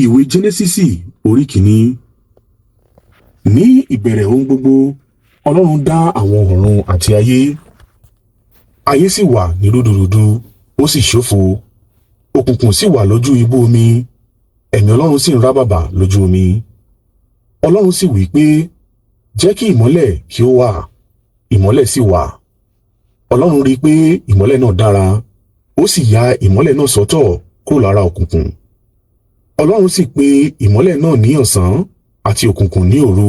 Ìwé Jẹ́nẹ́sísì orí kìíní. Ní ìbẹ̀rẹ̀ ohun gbogbo, Ọlọ́run dá àwọn ọ̀run àti ayé. Ayé sì wà ní rúdurùdu, ó sì ṣófo. Òkùnkùn sì wà lójú ibú omi, ẹ̀mí Ọlọ́run sì ń rábàbà lójú omi. Ọlọ́run sì wí pé, jẹ́ kí ìmọ́lẹ̀ kí ó wà. Ìmọ́lẹ̀ sì wà. Ọlọ́run rí i pé ìmọ́lẹ̀ náà dára, ó sì ya ìmọ́lẹ̀ náà sọ́tọ̀ kúrò lára òkùnkùn. Ọlọ́run sì pè ìmọ́lẹ̀ náà ní ọ̀sán àti òkùnkùn ní òru.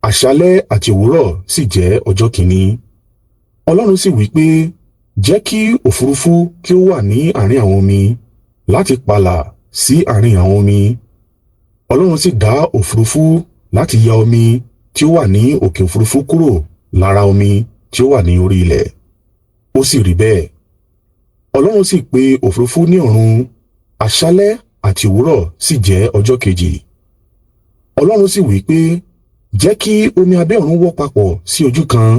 Àṣálẹ́ àti òwúrọ̀ sì jẹ́ ọjọ́ kìíní. Ọlọ́run sì wí pé, jẹ́ kí òfurufú kí ó wà ní àárín àwọn omi, láti pààlà sí àárín àwọn omi. Ọlọ́run sì dá òfurufú láti ya omi tí ó wà ní òkè òfurufú kúrò lára omi tí ó wà ní orí ilẹ̀. Ó sì rí bẹ́ẹ̀. Ọlọ́run sì pè òfurufú ní ọ̀run. Àṣálẹ́ àti òwúrọ̀ sì jẹ́ ọjọ́ kejì. Ọlọ́run sì wí pé, jẹ́ kí omi abẹ́ ọ̀run wọ́ papọ̀ sí ojú kan,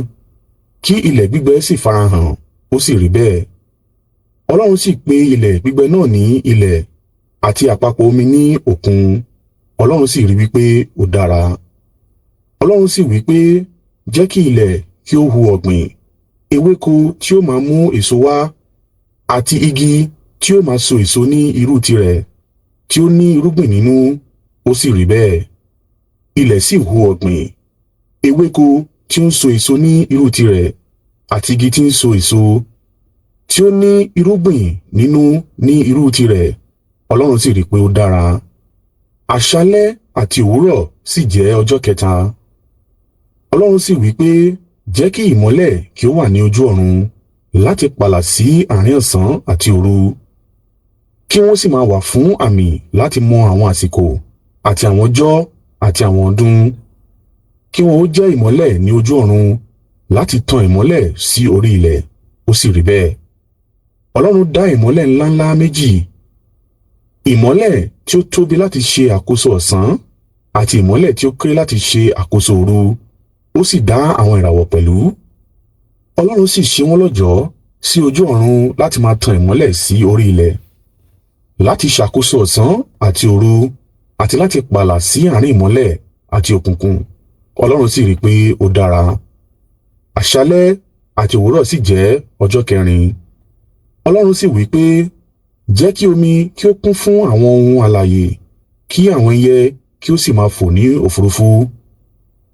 kí ilẹ̀ gbígbẹ sì farahàn, ó sì rí bẹ́ẹ̀. Ọlọ́run sì pè ilẹ̀ gbígbẹ náà ní ilẹ̀, àti àpapọ̀ omi ní òkun. Ọlọ́run sì rí wípé ó dára. Ọlọ́run sì wí pé, jẹ́ kí ilẹ̀ kí ó hu ọ̀gbìn, ewéko tí ó máa mú èso wá, àti igi tí ó máa so èso ní irú tirẹ̀, tí ó ní irúgbìn nínú. Ó sì rí bẹ́ẹ̀. Ilẹ̀ sì hu ọ̀gbìn, ewéko tí ó ń so èso ní irú tirẹ̀, àti igi tí ń so èso, tí ó ní irúgbìn nínú ní irú tirẹ̀. Ọlọ́run sì rí i pé ó dára. Àṣálẹ́ àti òwúrọ̀ sì jẹ́ ọjọ́ kẹta. Ọlọ́run sì wí pé, jẹ́ kí ìmọ́lẹ̀ kí ó wà ní ojú ọ̀run, láti pààlà sí àárín ọ̀sán àti òru, kí wọ́n sì máa wà fún àmì láti mọ àwọn àsìkò, àti àwọn ọjọ́, àti àwọn ọdún. Kí wọn ó jẹ́ ìmọ́lẹ̀ ní ojú ọ̀run, láti tan ìmọ́lẹ̀ sí orí ilẹ̀. Ó sì rí bẹ́ẹ̀. Ọlọ́run dá ìmọ́lẹ̀ ńláńlá méjì, ìmọ́lẹ̀ tí ó tóbi láti ṣe àkóso ọ̀sán, àti ìmọ́lẹ̀ tí ó kéré láti ṣe àkóso òru. Ó sì dá àwọn ìràwọ̀ pẹ̀lú. Ọlọ́run sì ṣe wọ́n lọ́jọ̀ọ́ sí ojú ọ̀run láti máa tan ìmọ́lẹ̀ sí orí ilẹ̀, láti ṣàkóso ọ̀sán àti òru, àti láti pààlà sí àárín ìmọ́lẹ̀ àti òkùnkùn. Ọlọ́run sì rí i pé ó dára. Àṣálẹ́ àti òwúrọ̀ sì jẹ́ ọjọ́ kẹrin. Ọlọ́run sì wí pé, jẹ́ kí omi kí ó kún fún àwọn ohun alààyè, kí àwọn ẹyẹ kí ó sì máa fò ní òfurufú.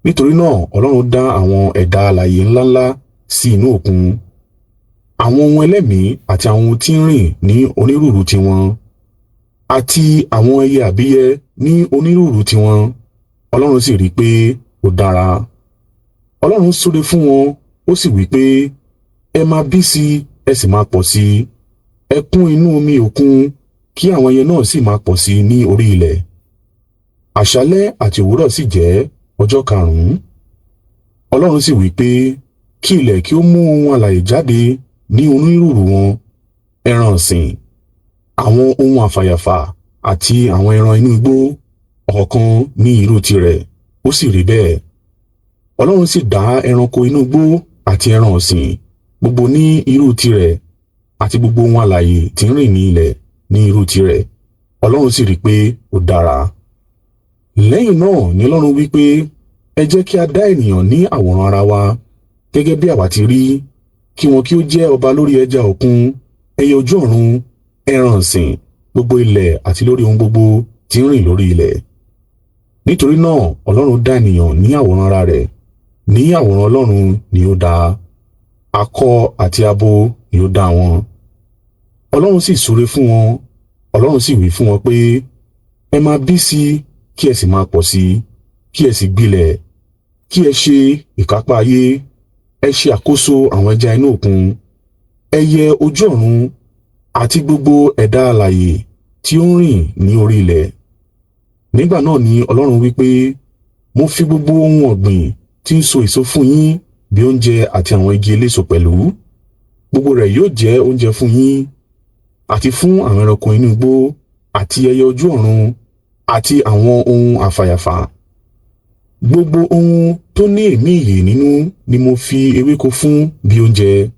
Nítorí náà Ọlọ́run dá àwọn ẹ̀dá alààyè ńláńlá sí inú òkun, àwọn ohun ẹlẹ́mìí àti àwọn ohun tí ń rìn ní onírúurú tiwọn, àti àwọn ẹyẹ àbíyẹ ní onírúurú tiwọn. Ọlọ́run sì rí i pé ó dára. Ọlọ́run súre fún wọn, ó sì wí pé, ẹ máa bí sí ẹ sì máa pọ̀ sí, ẹ kún inú omi òkun, kí àwọn ẹyẹ náà sì máa pọ̀ sí ní orí ilẹ̀. Àṣálẹ́ àti òwúrọ̀ sì jẹ́ ọjọ́ karùn-ún. Ọlọ́run sì wí pé, kí ilẹ̀ kí ó mú ohun alààyè jáde ní onírúurú wọn, ẹran ọ̀sìn, àwọn ohun àfàyàfà, àti àwọn ẹran inú igbó, ọ̀kọ̀ọ̀kan ní irú tirẹ̀. Ó sì rí bẹ́ẹ̀. Ọlọ́run sì dá ẹranko inú igbó àti ẹran ọ̀sìn gbogbo ní irú tirẹ̀, àti gbogbo ohun alààyè tí ń rìn ní ilẹ̀ ní irú tirẹ̀. Ọlọ́run sì rí i pé ó dára. Lẹ́yìn náà ni Ọlọ́run wí pé, ẹ jẹ́ kí a dá ènìyàn ní àwòrán ara wa, gẹ́gẹ́ bí àwa ti rí, kí wọn kí ó jẹ́ ọba lórí ẹja òkun, ẹyẹ ojú ọ̀run, ẹran ọ̀sìn, gbogbo ilẹ̀, àti lórí ohun gbogbo tí ń rìn lórí ilẹ̀. Nítorí náà Ọlọ́run dá ènìyàn ní àwòrán ara rẹ̀, ní àwòrán Ọlọ́run ni ó dá a, akọ àti abo ni ó dá wọn. Ọlọ́run sì súre fún wọn. Ọlọ́run sì wí fún wọn pé, ẹ máa bí sí kí ẹ sì máa pọ̀ sí, kí ẹ sì gbilẹ̀, kí ẹ ṣe ìkápá ayé, ẹ ṣe àkóso àwọn ẹja inú òkun, ẹyẹ ojú ọ̀run, àti gbogbo ẹ̀dá alààyè tí ó ń rìn ní orí ilẹ̀. Nígbà náà ni Ọlọ́run wí pé, mo fi gbogbo ohun ọ̀gbìn tí ń so èso fún yín bí oúnjẹ, àti àwọn igi eléso pẹ̀lú. Gbogbo rẹ̀ yóò jẹ́ oúnjẹ fún yín, àti fún àwọn ẹranko inú igbó, àti ẹyẹ ojú ọ̀run, àti àwọn ohun àfàyàfà. Gbogbo ohun tó ní èémí ìyè nínú ni mo fi ewéko fún bí oúnjẹ.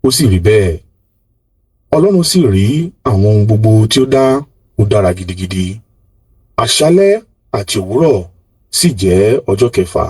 Ó sì rí bẹ́ẹ̀. Ọlọ́run sì rí àwọn ohun gbogbo tí ó dá, ó dára gidigidi. àṣálẹ́ àti òwúrọ̀ sì jẹ́ ọjọ́ kẹfà.